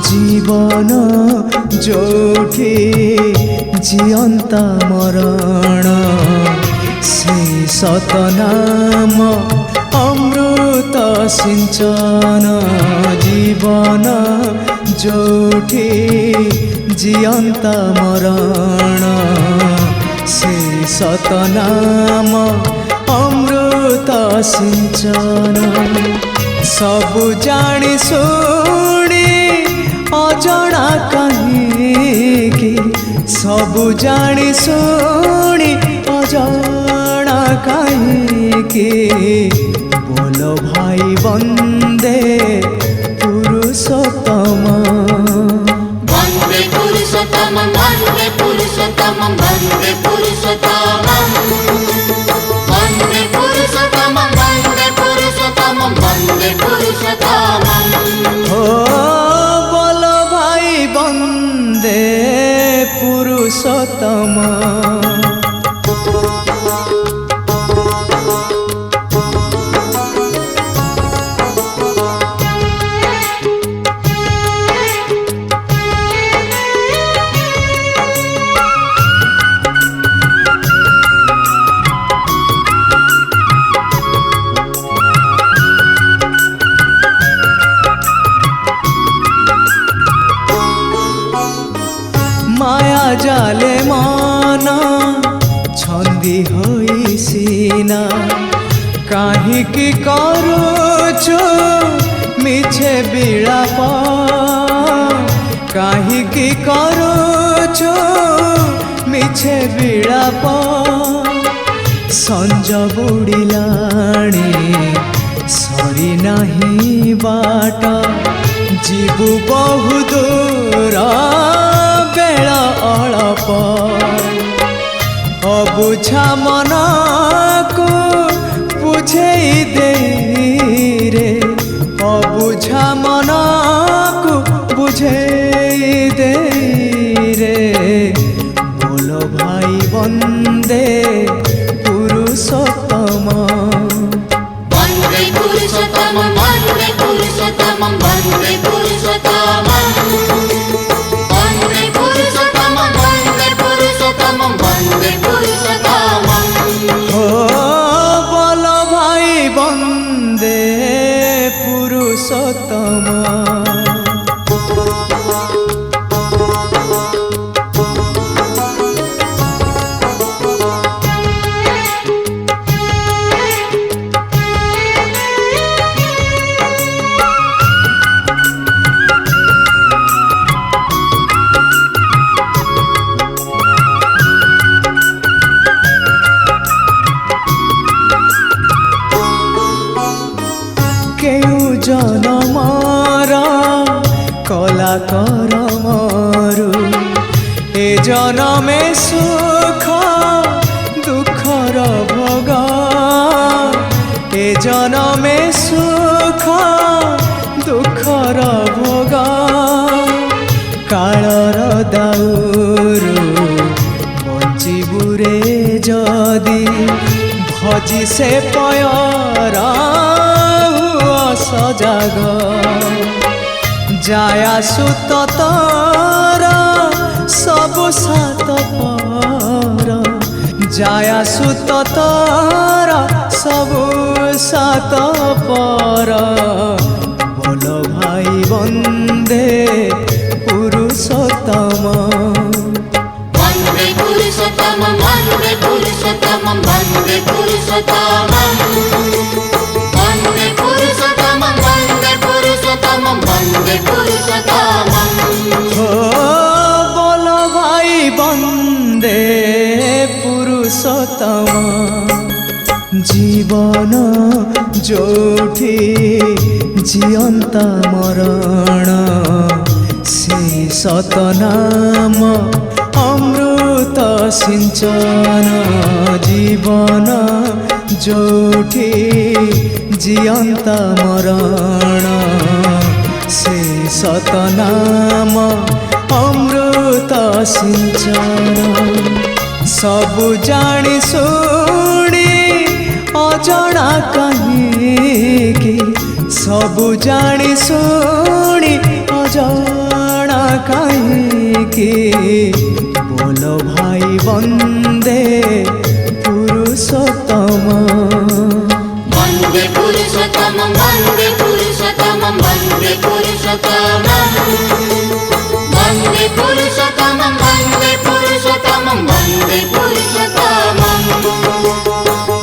जीवन जोठी जियंता मरण से सतनाम अमृत सिंचन। जीवन जोठी जियंता मरण से सतनाम अमृत सिंचन। सबु जानी सुनी अजणा कहीं सबु जानी सुनी अजणा कहीं बोल भाई वंदे पुरुषोत्तम। वंदे पुरुषोत्तम वंदे पुरुषोत्तम वंदे पुरुषोत्तम वंदे पुरुषोत्तम वंदे पुरुषोत्तम वंदे पुरुषोत्तम। हो बोलो भाई वंदे पुरुषोत्तम। माया जाले मन छंदी होई सीना काहिकी करुछु मिछे बिलाप। काहिकी करुछु मिछे बिलाप। संज बुड़िलाणी सरी नाही बाट जीवु बहु दूर बेल अळप। अबुझा मन को बुझेई दे रे अबुझा मन को बुझेई दे रे। बोलो भाई वंदे पुरुषोत्तम। वंदे पुरुषोत्तम वंदे पुरुषोत्तम वंदे पुरुषोत्तम वंदे पुरुषोत्तम वंदे पुरुषोत्तम वंदे पुरुषोत्तम। हो बोलो भाई वंदे पुरुषोत्तम। केउ जनमर कला कर मरु ए जनमे सुख दुखर भोग। ए जनमे सुख दुखर भोग। कालर दाउरु बंचिबुरे जदि भजी से पयरा सजाग। जाया सुत तर सबु सात पर। जाया सुत तर सबु सात पर। बोलो भाई वंदे पुरुषोत्तम। वंदे पुरुषोत्तम वंदे पुरुषोत्तम वंदे पुरुषोत्तम वंदे पुरुषोत्तम वंदे पुरुषोत्तम वंदे पुरुषोत्तम। हो बोलो भाई वंदे पुरुषोत्तम। जीवन জীবন যোঠি জিয়ন্তা মরণ সেই সতনাম অমৃত সিঞ্চন জীবন যোঠি জিয়ন্তা মরণ সেই সতনাম অমৃত সিঞ্চন सबु जानी शुणी अजणा कहीं सबु जानी शुणी अजणा कहीं बोलो भाई वंदे पुरुषोत्तम वन्दे पुरुषोत्तम वन्दे पुरुषोत्तम वन्दे पुरुषोत्तम वन्दे पुरुषोत्तम वन्दे पुरुषोत्तम वन्दे पुरुषोत्तम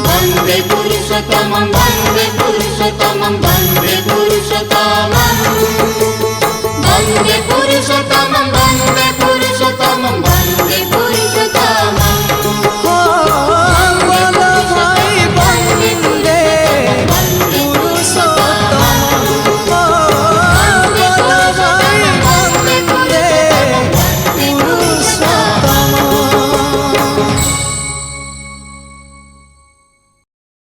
वन्दे पुरुषोत्तम वन्दे पुरुषोत्तम वन्दे पुरुषोत्तम वन्दे पुरुषोत्तम